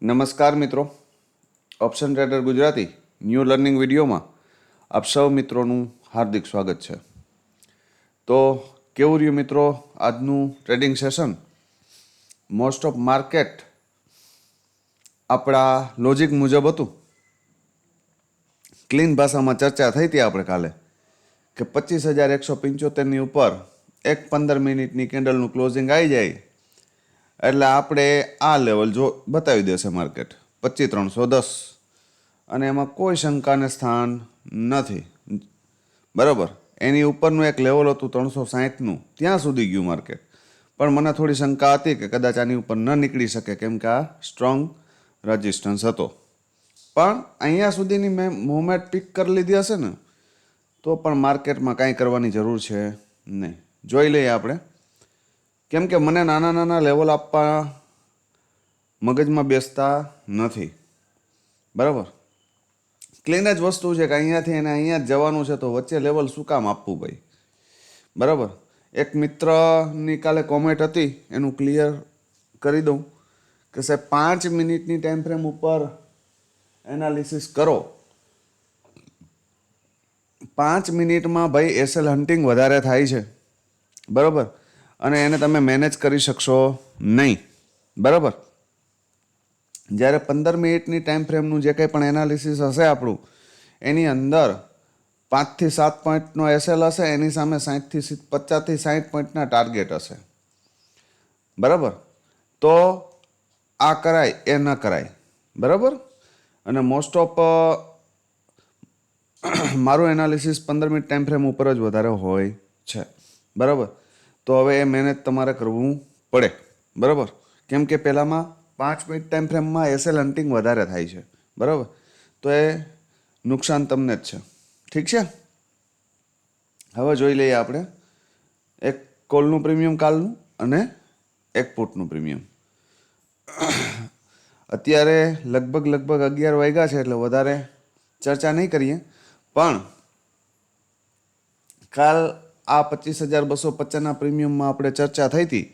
નમસ્કાર મિત્રો, option trader Gujarati new learning વિડીયોમાં આપ સૌ મિત્રોનું હાર્દિક સ્વાગત છે. તો કેવું રહ્યું મિત્રો આજનું trading session? Most of market આપણા લોજિક મુજબ હતું. ક્લીન ભાષામાં ચર્ચા થઈ હતી આપણે કાલે કે 25,175ની ઉપર એક 15 મિનિટની કેન્ડલનું ક્લોઝિંગ આવી જાય એટલે આપણે આ લેવલ જો બતાવી દેશે માર્કેટ 25,310, અને એમાં કોઈ શંકાને સ્થાન નથી. બરાબર, એની ઉપરનું એક લેવલ હતું 360નું, ત્યાં સુધી ગયું માર્કેટ. પણ મને થોડી શંકા હતી કે કદાચ આની ઉપર ન નીકળી શકે કેમ કે આ સ્ટ્રોંગ રેઝિસ્ટન્સ હતો. પણ અહીંયા સુધીની મેં મૂવમેન્ટ પિક કરી લીધી હશે ને તો પણ માર્કેટમાં કાંઈ કરવાની જરૂર છે નહીં. જોઈ લઈએ આપણે, કેમ કે મને નાના નાના લેવલ આપવા મગજમાં બેસતા નથી. બરાબર, ક્લીન જ વસ્તુ છે કે અહીંયાથી એને અહીંયા જ જવાનું છે, તો વચ્ચે લેવલ શું કામ આપવું ભાઈ? બરાબર, એક મિત્રની કાલે કોમેન્ટ હતી, એનું ક્લિયર કરી દઉં કે સાહેબ 5 મિનિટની ટાઈમ ફ્રેમ ઉપર એનાલિસિસ કરો. 5 મિનિટમાં ભાઈ એસએલ હન્ટિંગ વધારે થાય છે. બરાબર, અને એને તમે મેનેજ કરી શકશો નહીં. બરાબર, જ્યારે 15 મિનિટની ટાઈમ ફ્રેમનું જે કંઈ પણ એનાલિસિસ હશે આપણું, એની અંદર 5 થી 7 પોઈન્ટનો એસએલ હશે, એની સામે 50 થી 60 પોઈન્ટના ટાર્ગેટ હશે. બરાબર, તો આ કરાય એ ન કરાય. બરાબર, અને મોસ્ટ ઓફ મારું એનાલિસિસ 15 મિનિટ ટાઈમ ફ્રેમ ઉપર જ વધારે હોય છે. બરાબર, તો હવે એ મહેનત તમારે કરવું પડે. બરાબર, કેમ કે પહેલાંમાં 5 મિનિટ ટાઈમ ફ્રેમમાં એસએલ હન્ટિંગ વધારે થાય છે. બરાબર, તો એ નુકસાન તમને જ છે. ઠીક છે, હવે જોઈ લઈએ આપણે એક કોલનું પ્રીમિયમ કાલનું અને એક પુટનું પ્રીમિયમ. અત્યારે લગભગ 11 વાગ્યા છે એટલે વધારે ચર્ચા નહીં કરીએ. પણ કાલ આ 25,250ના પ્રીમિયમમાં આપણે ચર્ચા થઈ હતી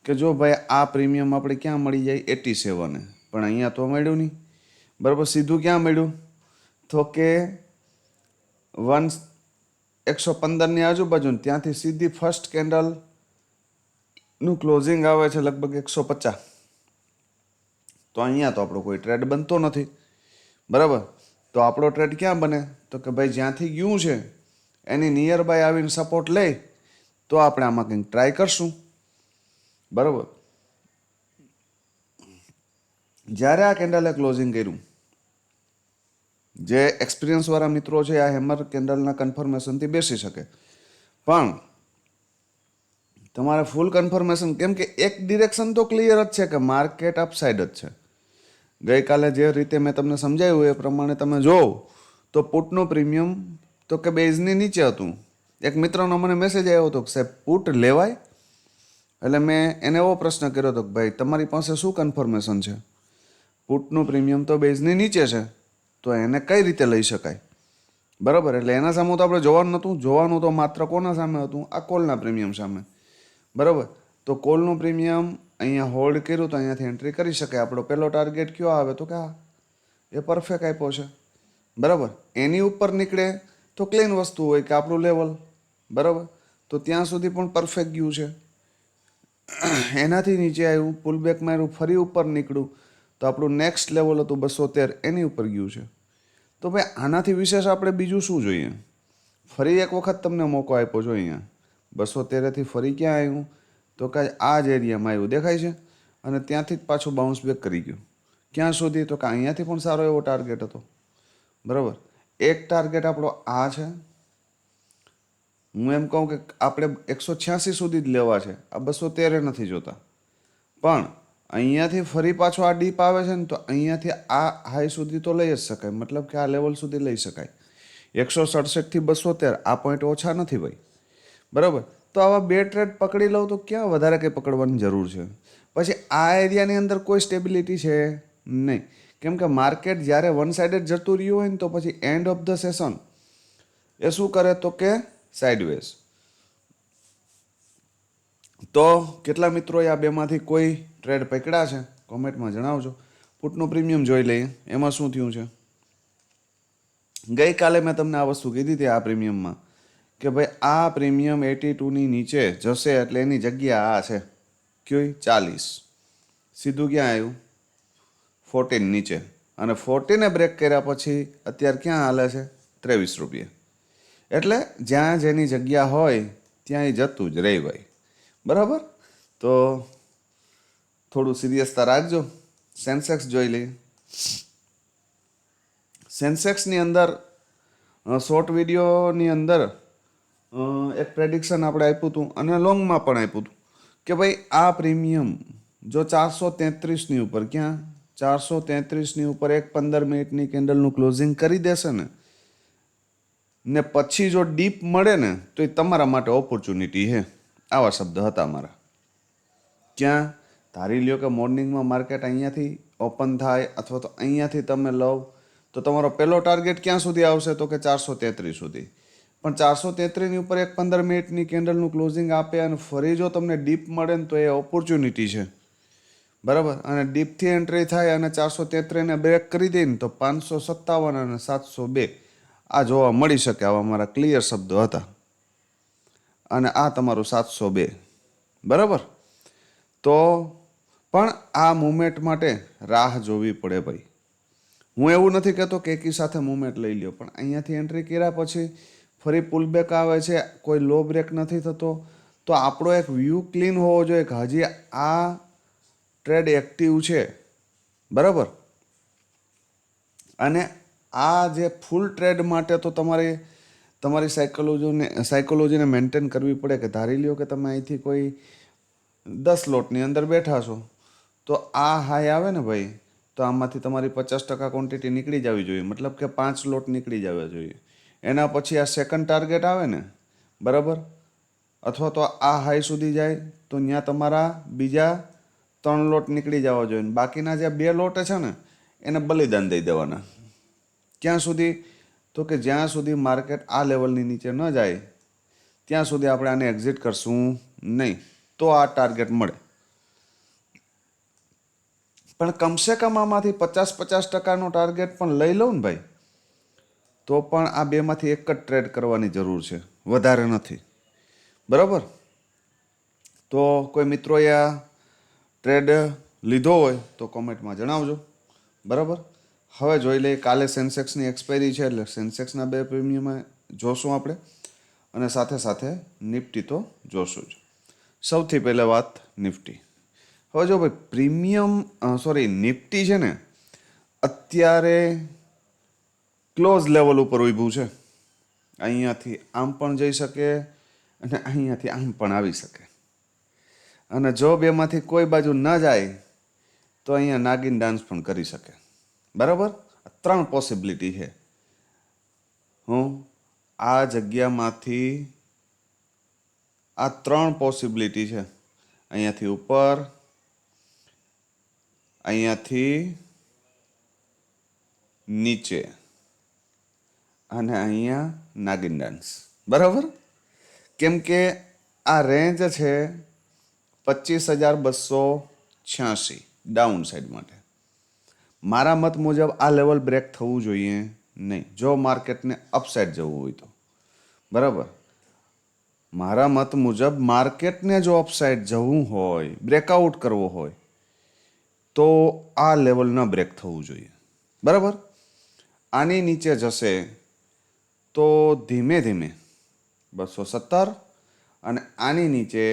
કે જો ભાઈ આ પ્રીમિયમ આપણે ક્યાં મળી જાય 87, પણ અહીંયા તો મળ્યું નહીં. બરાબર, સીધું ક્યાં મળ્યું તો કે 115ની આજુબાજુ, ત્યાંથી સીધી ફર્સ્ટ કેન્ડલનું ક્લોઝિંગ આવે છે લગભગ 150. તો અહીંયા તો આપણો કોઈ ટ્રેડ બનતો નથી. બરાબર, તો આપણો ટ્રેડ ક્યાં બને તો કે ભાઈ જ્યાંથી ગયું છે એની નિયર બાય આવીને સપોર્ટ લે તો આપણે આમાં કંઈક ટ્રાય કરશું. બરાબર, જ્યારે આ કેન્ડલે ક્લોઝિંગ કર્યું, જે એક્સપિરિયન્સવાળા મિત્રો છે આ હેમર કેન્ડલના કન્ફર્મેશનથી બેસી શકે. પણ તમારે ફૂલ કન્ફર્મેશન, કેમ કે એક ડિરેક્શન તો ક્લિયર જ છે કે માર્કેટ અપસાઇડ જ છે. ગઈકાલે જે રીતે મેં તમને સમજાવ્યું એ પ્રમાણે તમે જોવો તો પુટનું પ્રીમિયમ તો કે બેઝની નીચે હતું. એક મિત્રનો મને મેસેજ આવ્યો હતો કે સાહેબ પુટ લેવાય? એટલે મેં એને એવો પ્રશ્ન કર્યો હતો કે ભાઈ તમારી પાસે શું કન્ફર્મેશન છે? પુટનું પ્રીમિયમ તો બેઝની નીચે છે, તો એને કઈ રીતે લઈ શકાય? બરાબર, એટલે એના સામે તો આપણે જોવાનું નહોતું. જોવાનું તો માત્ર કોના સામે હતું? આ કોલના પ્રીમિયમ સામે. બરાબર, તો કોલનું પ્રીમિયમ અહીંયા હોલ્ડ કર્યું તો અહીંયાથી એન્ટ્રી કરી શકાય. આપણો પહેલો ટાર્ગેટ કયો આવે તો કે એ પરફેક્ટ આપ્યો છે. બરાબર, એની ઉપર નીકળે તો ક્લીન વસ્તુ હોય કે આપણું લેવલ. બરાબર, તો ત્યાં સુધી પણ પરફેક્ટ ગયું છે. એનાથી નીચે આવ્યું, પુલબેક માર્યું, ફરી ઉપર નીકળ્યું તો આપણું નેક્સ્ટ લેવલ હતું 213, એની ઉપર ગયું છે. તો ભાઈ આનાથી વિશેષ આપણે બીજું શું જોઈએ? ફરી એક વખત તમને મોકો આપ્યો જો અહીંયા 213થી ફરી ક્યાં આવ્યું તો કે આ જ એરિયામાં આવ્યું, દેખાય છે, અને ત્યાંથી જ પાછું બાઉન્સ બેક કરી ગયું. ક્યાં સુધી તો કે અહીંયાથી પણ સારો એવો ટાર્ગેટ હતો. બરાબર, એક ટાર્ગેટ આપણો આ છે. હું એમ કહું કે આપણે 186 સુધી જ લેવા છે, આ 213 નથી જોતા. પણ અહીંયાથી ફરી પાછો આ ડીપ આવે છે ને, તો અહીંયાથી આ હાઈ સુધી તો લઈ જ શકાય. મતલબ કે આ લેવલ સુધી લઈ શકાય. 167થી 213 આ પોઈન્ટ ઓછા નથી ભાઈ. બરાબર, તો આવા બે ટ્રેડ પકડી લઉં તો ક્યાં વધારે કંઈ પકડવાની જરૂર છે? પછી આ એરિયાની અંદર કોઈ સ્ટેબિલિટી છે નહીં, કેમ કે માર્કેટ જ્યારે વન સાઇડેડ જતું રહ્યું હોય ને તો પછી એન્ડ ઓફ ધ સેશન એ શું કરે તો કે સાઇડવેઝ. તો કેટલા મિત્રોએ આ બેમાંથી કોઈ ટ્રેડ પકડ્યા છે કોમેન્ટમાં જણાવજો. પુટનું પ્રીમિયમ જોઈ લઈએ. એમાં શું થયું છે, ગઈકાલે મેં તમને આ વસ્તુ કીધી હતી આ પ્રીમિયમમાં કે ભાઈ આ પ્રીમિયમ 82ની નીચે જશે એટલે એની જગ્યા આ છે કઈ 40, સીધું ક્યાં આવ્યું 14 નીચે, અને 14 બ્રેક કર્યા પછી અત્યારે ક્યાં હાલે છે 23 રૂપિયા. એટલે જ્યાં જેની જગ્યા હોય ત્યાં એ જતું જ રહી ભાઈ. બરાબર, તો થોડું સિરિયસતા રાખજો. સેન્સેક્સ જોઈ લઈએ. સેન્સેક્સની અંદર શોર્ટ વિડીયોની અંદર એક પ્રેડિક્શન આપણે આપ્યું હતું અને લોંગમાં પણ આપ્યું હતું કે ભાઈ આ પ્રીમિયમ જો 433ની ઉપર, ક્યાં 433ની ઉપર એક 15 મિનિટની કેન્ડલનું ક્લોઝિંગ કરી દેશે ને પછી જો ડીપ મળે ને તો એ તમારા માટે ઓપોર્ચ્યુનિટી છે. આવા શબ્દ હતા મારા. ક્યાં ધારી લ્યો કે મોર્નિંગમાં માર્કેટ અહીંયાથી ઓપન થાય અથવા તો અહીંયાથી તમે લો તો તમારો પહેલો ટાર્ગેટ ક્યાં સુધી આવશે તો કે 433 સુધી. પણ 433ની ઉપર એક 15 મિનિટની કેન્ડલનું ક્લોઝિંગ આપે અને ફરી જો તમને ડીપ મળે ને તો એ ઓપોર્ચ્યુનિટી છે. બરાબર, અને ડીપથી એન્ટ્રી થાય અને 433ને બ્રેક કરી દે ને તો 557 અને 702 આ જોવા મળી શકે. આવા મારા ક્લિયર શબ્દો હતા. અને આ તમારું 702. બરાબર, તો પણ આ મુવમેન્ટ માટે રાહ જોવી પડે ભાઈ. હું એવું નથી કહેતો કે એકી સાથે મુવમેન્ટ લઈ લ્યો, પણ અહીંયાથી એન્ટ્રી કર્યા પછી ફરી પુલબેક આવે છે, કોઈ લો બ્રેક નથી થતો, તો આપણો એક વ્યૂ ક્લીન હોવો જોઈએ કે હજી આ ટ્રેડ એક્ટિવ છે. બરાબર, અને આ જે ફૂલ ટ્રેડ માટે તો તમારી સાયકોલોજીને મેન્ટેન કરવી પડે. કે ધારી લ્યો કે તમે અહીંથી કોઈ 10 લોટની અંદર બેઠા છો તો આ હાઈ આવે ને ભાઈ, તો આમાંથી તમારી 50% ક્વોન્ટિટી નીકળી જવી જોઈએ, મતલબ કે 5 લોટ નીકળી જવા જોઈએ. એના પછી આ સેકન્ડ ટાર્ગેટ આવે ને, બરાબર, અથવા તો આ હાઈ સુધી જાય તો ત્યાં તમારા બીજા 3 લોટ નીકળી જવા જોઈએ. બાકીના જે 2 લોટ છે ને એને બલિદાન દઈ દેવાના. ક્યાં સુધી તો કે જ્યાં સુધી માર્કેટ આ લેવલની નીચે ન જાય ત્યાં સુધી આપણે આને એક્ઝિટ કરશું નહીં, તો આ ટાર્ગેટ મળે. પણ કમસે કમ આમાંથી 50-50%નો ટાર્ગેટ પણ લઈ લઉં ને ભાઈ, તો પણ આ બેમાંથી એક જ ટ્રેડ કરવાની જરૂર છે, વધારે નથી. બરાબર, તો કોઈ મિત્રોએ આ ટ્રેડ લીધો હોય તો કોમેન્ટમાં જણાવજો. બરાબર, હવે જોઈ લઈએ. કાલે સેન્સેક્સની એક્સપાયરી છે એટલે સેન્સેક્સના 2 પ્રીમિયમ જોશું આપણે, અને સાથે સાથે નિફ્ટી તો જોશું જ. સૌથી પહેલાં વાત નિફ્ટી. હવે જો ભાઈ નિફ્ટી છે ને અત્યારે ક્લોઝ લેવલ ઉપર ઊભું છે. અહીંયાથી આમ પણ જઈ શકે અને અહીંયાથી આમ પણ આવી શકે, અને જો બેમાંથી કોઈ બાજુ ન જાય તો અહીંયા નાગિન ડાન્સ પણ કરી શકે. બરાબર, 3 પોસિબિલિટી છે. આ જગ્યામાંથી આ 3 પોસિબિલિટી છે. અહીંયાથી ઉપર, અહીંયાથી નીચે અને અહીંયા નાગિન ડાન્સ. બરાબર, કેમ કે આ રેન્જ છે 25,286 ડાઉન સાઈડ માટે. મારા મત મુજબ આ લેવલ બ્રેક થવું જોઈએ નહીં જો માર્કેટને અપસાઇડ જવું હોય તો. બરાબર, મારા મત મુજબ માર્કેટને જો અપસાઇડ જવું હોય, બ્રેકઆઉટ કરવો હોય તો આ લેવલ ન બ્રેક થવું જોઈએ. બરાબર, આની નીચે જશે તો ધીમે ધીમે 217 અને આની નીચે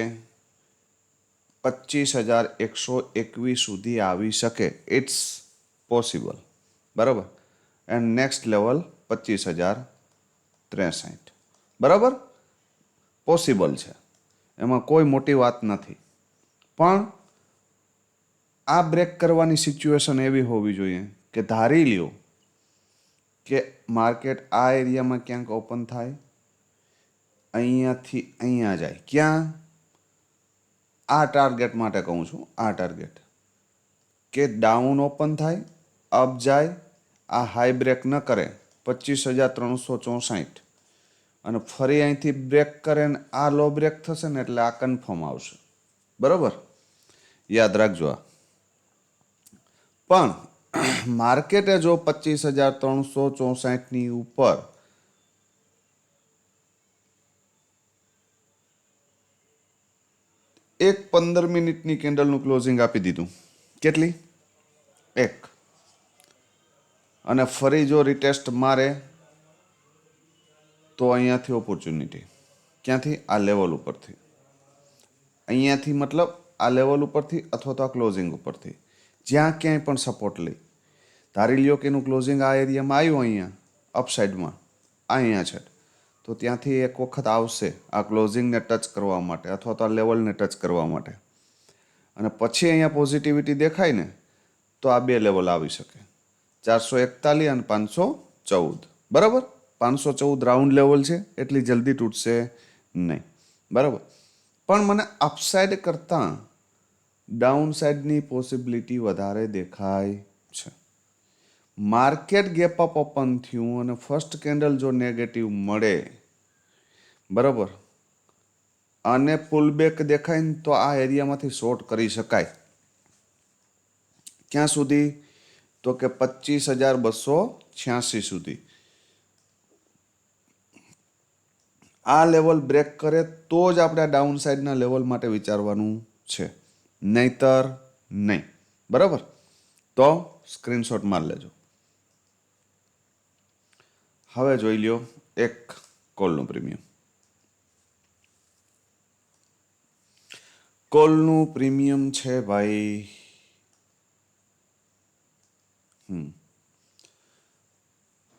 25,121 સુધી આવી શકે. It's possible. બરાબર, એન્ડ નેક્સ્ટ લેવલ 25,063. બરાબર, પોસિબલ છે, એમાં કોઈ મોટી વાત નથી. પણ આ બ્રેક કરવાની સિચ્યુએશન એવી હોવી જોઈએ કે ધારી લ્યો કે માર્કેટ આ એરિયામાં ક્યાંક ઓપન થાય, અહીંયાથી અહીંયા જાય. ક્યાં? આ ટાર્ગેટ માટે કહું છું. આ ટાર્ગેટ કે ડાઉન ઓપન થાય, અપ જાય, આ હાઈ બ્રેક ન કરે 25,364 અને ફરી અહીંથી બ્રેક કરે ને આ લો બ્રેક થશે ને એટલે આ કન્ફર્મ આવશે. બરાબર, યાદ રાખજો આ. પણ માર્કેટે જો 25,364ની ઉપર એક 15 મિનિટની કેન્ડલનું ક્લોઝિંગ આપી દીધું, કેટલી? એક. અને ફરી જો રિટેસ્ટ મારે તો અહીંયાથી ઓપોર્ચ્યુનિટી, ક્યાંથી? આ લેવલ ઉપરથી, અહીંયાથી મતલબ આ લેવલ ઉપરથી અથવા તો આ ક્લોઝિંગ ઉપરથી, જ્યાં ક્યાંય પણ સપોર્ટ લઈ. ધારી લ્યો કે એનું ક્લોઝિંગ આ એરિયામાં આવ્યું, અહીંયા અપસાઇડમાં અહીંયા છે, તો ત્યાંથી એક વખત આવશે આ ક્લોઝિંગને ટચ કરવા માટે અથવા તો આ લેવલને ટચ કરવા માટે, અને પછી અહીંયા પોઝિટિવિટી દેખાય ને તો આ બે લેવલ આવી શકે, 441 અને 514. બરાબર, 514 રાઉન્ડ લેવલ છે, એટલી જલ્દી તૂટશે નહીં. બરાબર, પણ મને અપસાઇડ કરતાં ડાઉન સાઇડની પોસિબિલિટી વધારે દેખાય છે. માર્કેટ ગેપ અપ ઓપન થયું અને ફર્સ્ટ કેન્ડલ જો નેગેટિવ મળે, બરાબર, અને પુલબેક દેખાય ને તો આ એરિયામાંથી શોર્ટ કરી શકાય. ક્યાં સુધી? તો કે 25,286 સુધી. આ લેવલ બ્રેક કરે તો જ આપણે આ ડાઉન સાઇડના લેવલ માટે વિચારવાનું છે, નહીતર નહીં. બરાબર, તો સ્ક્રીનશોટ મારી લેજો. હવે જોઈ લ્યો એક કોલનું પ્રીમિયમ. કોલનું પ્રીમિયમ છે ભાઈ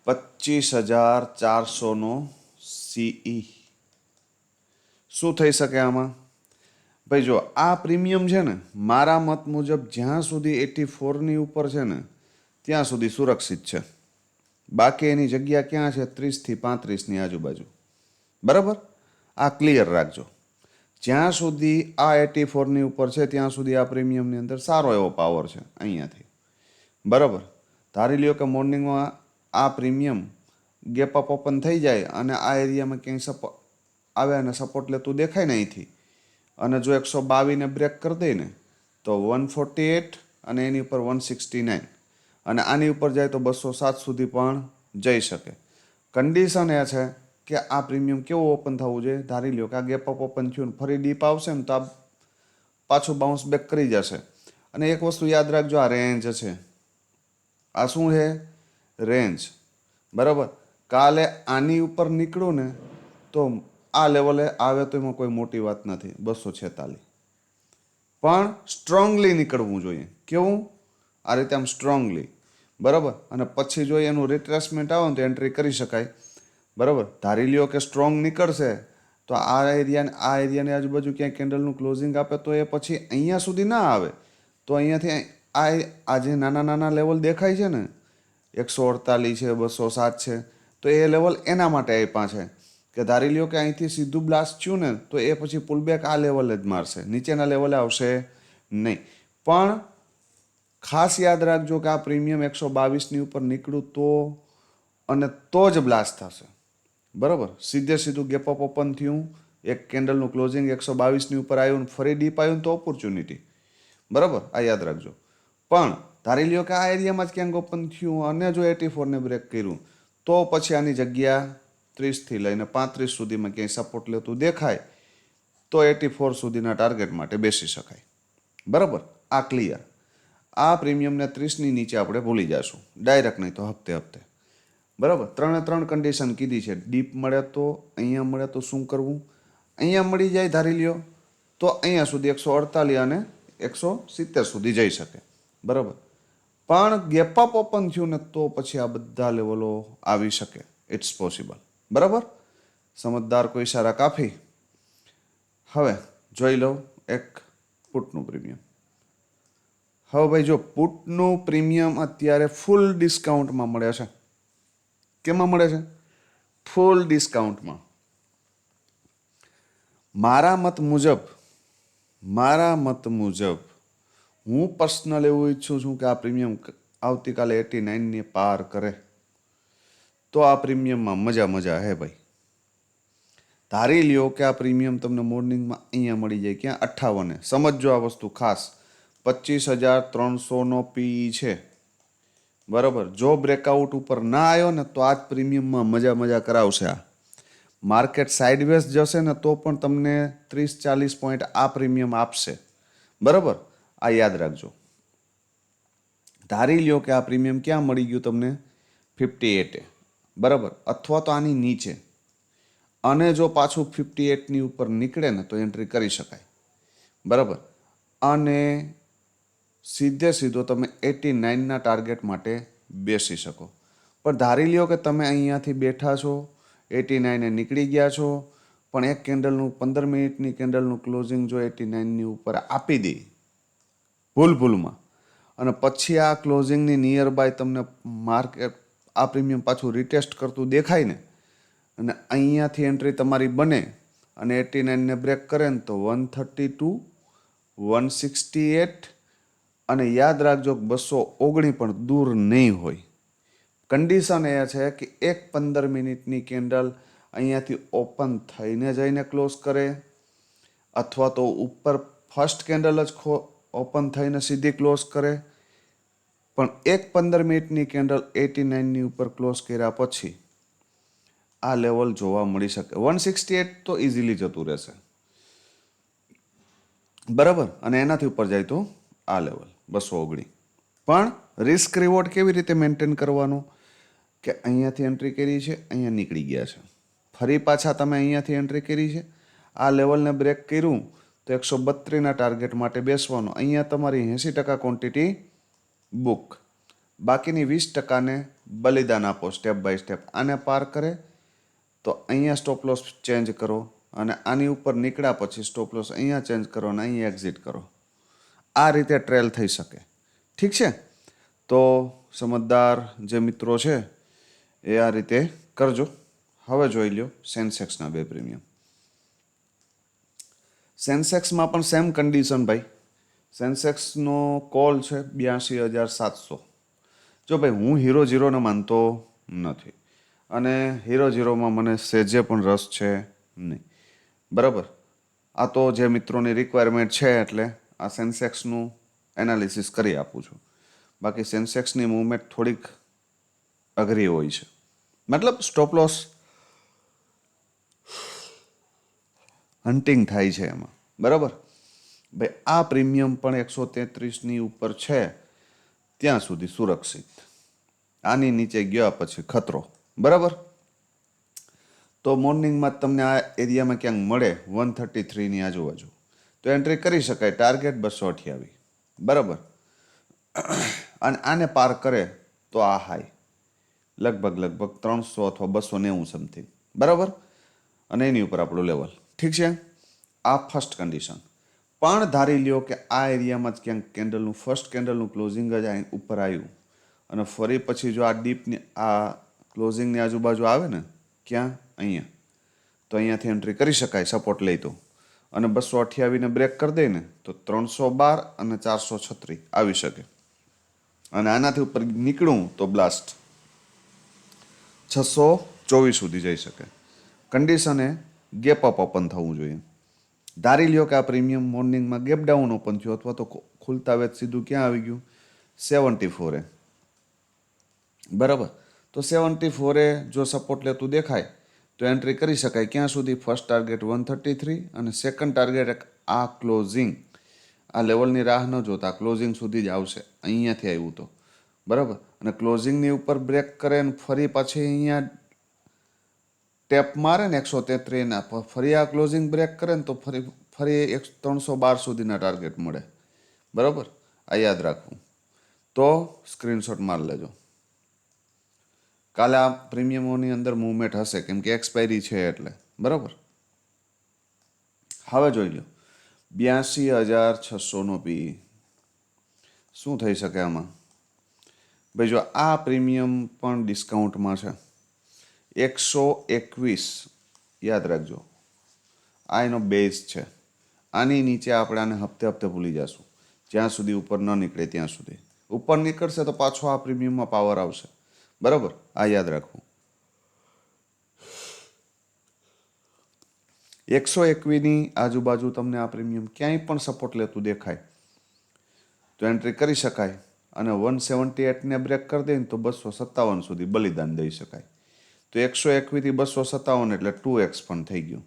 25,400નો CE. શું થઈ શકે આમાં? ભાઈ જો આ પ્રીમિયમ છે ને, મારા મત મુજબ જ્યાં સુધી 84ની ઉપર છે ને ત્યાં સુધી સુરક્ષિત છે. બાકી એની જગ્યા ક્યાં છે? 30 થી 35ની આજુબાજુ. બરાબર, આ ક્લિયર રાખજો. જ્યાં સુધી આ 84ની ઉપર છે ત્યાં સુધી આ પ્રીમિયમની અંદર સારો એવો પાવર છે અહીંયાથી. બરાબર, ધારી લ્યો કે મોર્નિંગમાં આ પ્રીમિયમ ગેપ અપ ઓપન થઈ જાય અને આ એરિયામાં ક્યાંય આવે અને સપોર્ટ લેતું દેખાય ને અહીંથી, અને જો 122ને બ્રેક કરી દે ને તો 148 અને એની ઉપર 169, અને આની ઉપર જાય તો 207 સુધી પણ જઈ શકે. કન્ડિશન એ છે કે આ પ્રીમિયમ કેવું ઓપન થવું જોઈએ? ધારી લ્યો કે આ ગેપ અપ ઓપન થયું ને ફરી ડીપ આવશે ને તો આ પાછું બાઉન્સ બેક કરી જશે. અને એક વસ્તુ યાદ રાખજો, આ રેન્જ છે. આ શું છે? રેન્જ. બરાબર, કાલે આની ઉપર નીકળું ને તો આ લેવલે આવે તો એમાં કોઈ મોટી વાત નથી, 246. પણ સ્ટ્રોંગલી નીકળવું જોઈએ. કેવું? આ રીતે આમ સ્ટ્રોંગલી. બરાબર, અને પછી જો એનું રિટ્રેસમેન્ટ આવે ને તો એન્ટ્રી કરી શકાય. બરાબર, ધારી લ્યો કે સ્ટ્રોંગ નીકળશે તો આ એરિયાની આજુબાજુ ક્યાંય કેન્ડલનું ક્લોઝિંગ આપે તો એ પછી અહીંયા સુધી ના આવે, તો અહીંયાથી આ જે નાના નાના લેવલ દેખાય છે ને, 148 છે, 207 છે, તો એ લેવલ એના માટે આપ્યા છે કે ધારી લ્યો કે અહીંથી સીધું બ્લાસ્ટ થયું ને તો એ પછી પુલબેક આ લેવલે જ મારશે, નીચેના લેવલે આવશે નહીં. પણ ખાસ યાદ રાખજો કે આ પ્રીમિયમ 122ની ઉપર નીકળ્યું તો જ બ્લાસ્ટ થશે. બરાબર, સીધું ગેપ અપ ઓપન થયું, એક કેન્ડલનું ક્લોઝિંગ 122ની ઉપર આવ્યું, ફરી ડીપ આવ્યું તો ઓપોર્ચ્યુનિટી. બરાબર, આ યાદ રાખજો. પણ ધારી લ્યો કે આ એરિયામાં જ ક્યાંક ઓપન થયું અને જો 84ને બ્રેક કર્યું તો પછી આની જગ્યા 30થી લઈને 35 સુધીમાં ક્યાંય સપોર્ટ લેતું દેખાય તો 84 સુધીના ટાર્ગેટ માટે બેસી શકાય. બરાબર, આ ક્લિયર. આ પ્રીમિયમને 30ની નીચે આપણે ભૂલી જઈશું, ડાયરેક્ટ નહીં તો હપ્તે હપ્તે. બરાબર, 3 કન્ડિશન કીધી છે. ડીપ મળે તો, અહીંયા મળે તો શું કરવું? અહીંયા મળી જાય ધારી લ્યો તો અહીંયા સુધી 148 અને 170 સુધી જઈ શકે. બરાબર, પણ ગેપ અપ ઓપન થયું ને તો પછી આ બધા લેવલો આવી શકે. It's possible. બરાબર, સમજદાર કોઈ સારા કાફી. હવે જોઈ લો એક પુટનું પ્રીમિયમ. હવે ભાઈ જો પુટનું પ્રીમિયમ અત્યારે ફૂલ ડિસ્કાઉન્ટમાં મળે છે. કેમાં મળે છે? ફૂલ ડિસ્કાઉન્ટમાં. મારા મત મુજબ હું પર્સનલ એવું ઈચ્છું છું કે આ પ્રીમિયમ આવતીકાલે 89ની પાર કરે તો આ પ્રીમિયમમાં મજા હે ભાઈ. ધારી લ્યો કે આ પ્રીમિયમ તમને મોર્નિંગમાં અહીંયા મળી જાય, ક્યાં? 58. સમજજો આ વસ્તુ ખાસ, 25,300નો PE છે, બરાબર. જો બ્રેકઆઉટ ઉપર ના આવ્યો ને તો આ જ પ્રીમિયમમાં મજા કરાવશે. આ માર્કેટ સાઇડવેઝ જશે ને તો પણ તમને 30-40 પોઈન્ટ આ પ્રીમિયમ આપશે. બરાબર, આ યાદ રાખજો. ધારી લ્યો કે આ પ્રીમિયમ ક્યાં મળી ગયું તમને 58, બરાબર, અથવા તો આની નીચે, અને જો પાછું 58ની ઉપર નીકળે ને તો એન્ટ્રી કરી શકાય. બરાબર, અને સીધો તમે 89ના ટાર્ગેટ માટે બેસી શકો. પણ ધારી લ્યો કે તમે અહીંયાથી બેઠા છો, 89એ નીકળી ગયા છો, પણ એક કેન્ડલનું 15 મિનિટની કેન્ડલનું ક્લોઝિંગ જો 89ની ઉપર આપી દે ભૂલમાં, અને પછી આ ક્લોઝિંગની નિયર બાય તમને માર્કેટ આ પ્રીમિયમ પાછું રિટેસ્ટ કરતું દેખાય ને, અને અહીંયાથી એન્ટ્રી તમારી બને અને 89ને બ્રેક કરે ને તો 132, 168, અને યાદ રાખજો 219 પણ દૂર નહીં હોય. કન્ડિશન એ છે કે એક 15 મિનિટની કેન્ડલ અહીંયાથી ઓપન થઈને જઈને ક્લોઝ કરે, અથવા તો ઉપર ફર્સ્ટ કેન્ડલ જ ઓપન થઈને સીધી ક્લોઝ કરે, પણ એક 15 મિનિટની કેન્ડલ 89ની ઉપર ક્લોઝ કર્યા પછી આ લેવલ જોવા મળી શકે. 168 તો ઇઝીલી જતું રહેશે. બરાબર, અને એનાથી ઉપર જાય તો આ લેવલ 219. પણ રિસ્ક રિવોર્ડ કેવી રીતે મેન્ટેન કરવાનું કે અહીંયાથી એન્ટ્રી કરી છે, અહીંયા નીકળી ગયા છે, ફરી પાછા તમે અહીંયાથી એન્ટ્રી કરી છે, આ લેવલને બ્રેક કર્યું તો 132ના ટાર્ગેટ માટે બેસવાનું. અહીંયા તમારી 80% ક્વોન્ટિટી બુક, બાકીની 20%ને બલિદાન આપો સ્ટેપ બાય સ્ટેપ. આને પાર કરે તો અહીંયા સ્ટોપ લોસ ચેન્જ કરો, અને આની ઉપર નીકળ્યા પછી સ્ટોપ લોસ અહીંયા ચેન્જ કરો અને અહીંયા એક્ઝિટ કરો. આ રીતે ટ્રેલ થઈ શકે. ઠીક છે, તો સમજદાર જે મિત્રો છે એ આ રીતે કરજો. હવે જોઈ લો સેન્સેક્સના બે પ્રીમિયમ. સેન્સેક્સમાં પણ સેમ કન્ડિશન ભાઈ. સેન્સેક્સનો કોલ છે 82,700. જો ભાઈ હું હીરો ઝીરોને માનતો નથી, અને હીરો ઝીરોમાં મને સહેજે પણ રસ છે નહીં. બરાબર, આ તો જે મિત્રોની રિક્વાયરમેન્ટ છે એટલે આ સેન્સેક્સનું એનાલિસિસ કરી આપું છું. બાકી સેન્સેક્સની મૂવમેન્ટ થોડીક અઘરી હોય છે, મતલબ સ્ટોપ લોસ હન્ટિંગ થાય છે એમાં. બરાબર ભાઈ, આ પ્રીમિયમ પણ 133ની ઉપર છે ત્યાં સુધી સુરક્ષિત. આની નીચે ગયા પછી ખતરો. બરાબર, તો મોર્નિંગમાં તમને આ એરિયામાં ક્યાંક મળે 133ની આજુબાજુ તો એન્ટ્રી કરી શકાય. ટાર્ગેટ 228. બરાબર, અને આને પાર કરે તો આ હાઈ લગભગ 300 અથવા 290 સમથિંગ. બરાબર, અને એની ઉપર આપણું લેવલ. ઠીક છે, આ ફર્સ્ટ કન્ડિશન. પણ ધારી લ્યો કે આ એરિયામાં જ ક્યાંક કેન્ડલનું ફર્સ્ટ કેન્ડલનું ક્લોઝિંગ જ ઉપર આવ્યું, અને ફરી પછી જો આ ડીપની આ ક્લોઝિંગની આજુબાજુ આવે ને ક્યાં અહીંયા, તો અહીંયાથી એન્ટ્રી કરી શકાય સપોર્ટ લઈ તો. અને 228ને બ્રેક કરી દે ને તો 312 અને 436 આવી શકે. અને આનાથી ઉપર નીકળું તો બ્લાસ્ટ 624 સુધી જઈ શકે. કન્ડિશન એ ગેપ અપ ઓપન થવું જોઈએ. ધારી લ્યો કે આ પ્રીમિયમ મોર્નિંગમાં ગેપ ડાઉન ઓપન થયું, અથવા તો ખુલતા વેચ સીધું ક્યાં આવી ગયું 74. બરાબર, તો 74 જો સપોર્ટ લેતું દેખાય તો એન્ટ્રી કરી શકાય. ક્યાં સુધી? ફર્સ્ટ ટાર્ગેટ 133 અને સેકન્ડ ટાર્ગેટ આ ક્લોઝિંગ, આ લેવલની રાહ ન જોતા ક્લોઝિંગ સુધી જ આવશે. અહીંયાથી આવ્યું તો બરાબર, અને ક્લોઝિંગની ઉપર બ્રેક કરે ને ફરી પાછી અહીંયા ટેપ મારે ને 133ના, ફરી આ ક્લોઝિંગ બ્રેક કરે ને તો ફરી 312 સુધીના ટાર્ગેટ મળે. બરાબર, આ યાદ રાખવું. તો સ્ક્રીનશોટ મારી લેજો. કાલે આ પ્રીમિયમોની અંદર મૂવમેન્ટ હશે કેમ કે એક્સપાયરી છે એટલે. બરાબર, હવે જોઈ લો 82,600નો પી. શું થઈ શકે આમાં? ભાઈ જો આ પ્રીમિયમ પણ ડિસ્કાઉન્ટમાં છે 121. યાદ રાખજો, આ એનો બેઝ છે. આની નીચે આપણે આને હપ્તે હપ્તે ભૂલી જશું જ્યાં સુધી ઉપર ન નીકળે ત્યાં સુધી. ઉપર નીકળશે તો પાછો આ પ્રીમિયમમાં પાવર આવશે. બરાબર, આ યાદ રાખવું. 121ની આજુબાજુ તમને આ પ્રીમિયમ ક્યાંય પણ સપોર્ટ લેતું દેખાય તો એન્ટ્રી કરી શકાય. અને 178ને બ્રેક કરી દઈએ તો 257 સુધી બલિદાન દઈ શકાય. તો 121 થી 257 એટલે 2x પણ થઈ ગયું.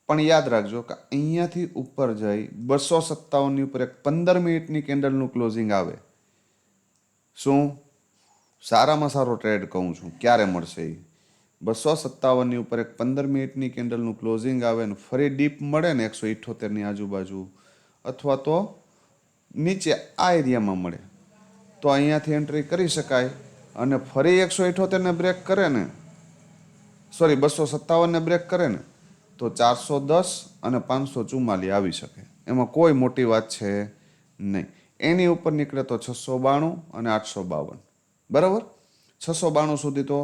પણ યાદ રાખજો કે અહીંયાથી ઉપર જઈ 257ની ઉપર એક 15 મિનિટની કેન્ડલનું ક્લોઝિંગ આવે. શું સારામાં સારો ટ્રેડ કહું છું, ક્યારે મળશે એ 257ની ઉપર એક 15 મિનિટની કેન્ડલનું ક્લોઝિંગ આવે ને ફરી ડીપ મળે ને 178ની આજુબાજુ, અથવા તો નીચે આ એરિયામાં મળે તો અહીંયાથી એન્ટ્રી કરી શકાય. અને ફરી 178ને બ્રેક કરે ને, સોરી 257ને બ્રેક કરે ને તો 410 અને 544 આવી શકે. એમાં કોઈ મોટી વાત છે નહીં. એની ઉપર નીકળે તો 692 અને 852. બરાબર, 692 સુધી તો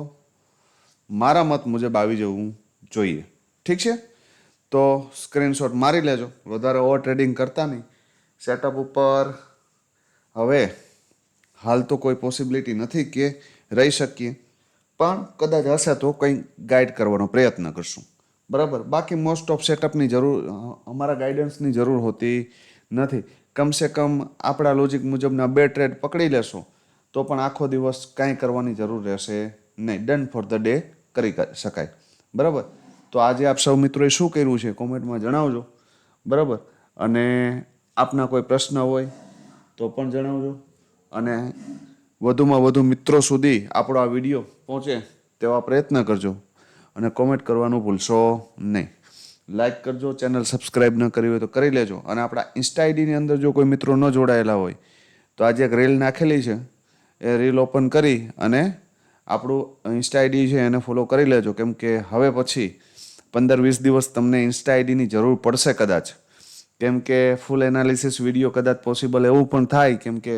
મારા મત મુજબ આવી જવું જોઈએ. ઠીક છે, તો સ્ક્રીનશોટ મારી લેજો. વધારે ઓવર ટ્રેડિંગ કરતા નહીં. સેટઅપ ઉપર હવે હાલ તો કોઈ પોસિબિલિટી નથી કે રહી શકીએ, પણ કદાચ હશે તો કંઈ ગાઈડ કરવાનો પ્રયત્ન કરશું. બરાબર, બાકી મોસ્ટ ઓફ સેટઅપની જરૂર, અમારા ગાઈડન્સની જરૂર હોતી નથી. કમસે કમ આપણા લોજિક મુજબના 2 ટ્રેડ પકડી લેશો તો પણ આખો દિવસ કાંઈ કરવાની જરૂર રહેશે નહીં. ડન ફોર ધ ડે કરી શકાય. બરાબર, તો આજે આપ સૌ મિત્રોએ શું કર્યું છે કોમેન્ટમાં જણાવજો. બરાબર, અને આપના કોઈ પ્રશ્ન હોય તો પણ જણાવજો. અને વધુમાં વધુ મિત્રો સુધી આપણો આ વિડીયો પહોંચે તેવા પ્રયત્ન કરજો. અને કોમેન્ટ કરવાનું ભૂલશો નહીં. લાઇક કરજો, ચેનલ સબસ્ક્રાઈબ ન કરી હોય તો કરી લેજો. અને આપણા ઇન્સ્ટા આઈડીની અંદર જો કોઈ મિત્રો ન જોડાયેલા હોય તો આજે એક રીલ નાખેલી છે, એ રીલ ઓપન કરી અને આપણું ઇન્સ્ટા આઈડી છે એને ફોલો કરી લેજો. કેમ કે હવે પછી 15-20 દિવસ તમને ઇન્સ્ટા આઈડીની જરૂર પડશે કદાચ. કેમ કે ફૂલ એનાલિસિસ વિડીયો કદાચ પોસિબલ એવું પણ થાય, કેમ કે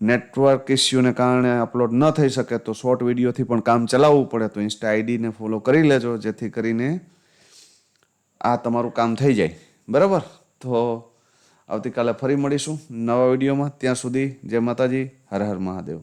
નેટવર્ક ઇસ્યુને કારણે અપલોડ ન થઈ શકે તો શોર્ટ વિડીયોથી પણ કામ ચલાવવું પડે. તો ઇન્સ્ટા આઈડીને ફોલો કરી લેજો જેથી કરીને આ તમારું કામ થઈ જાય. બરાબર, તો આવતીકાલે ફરી મળીશું નવા વિડીયોમાં. ત્યાં સુધી જય માતાજી, હર હર મહાદેવ.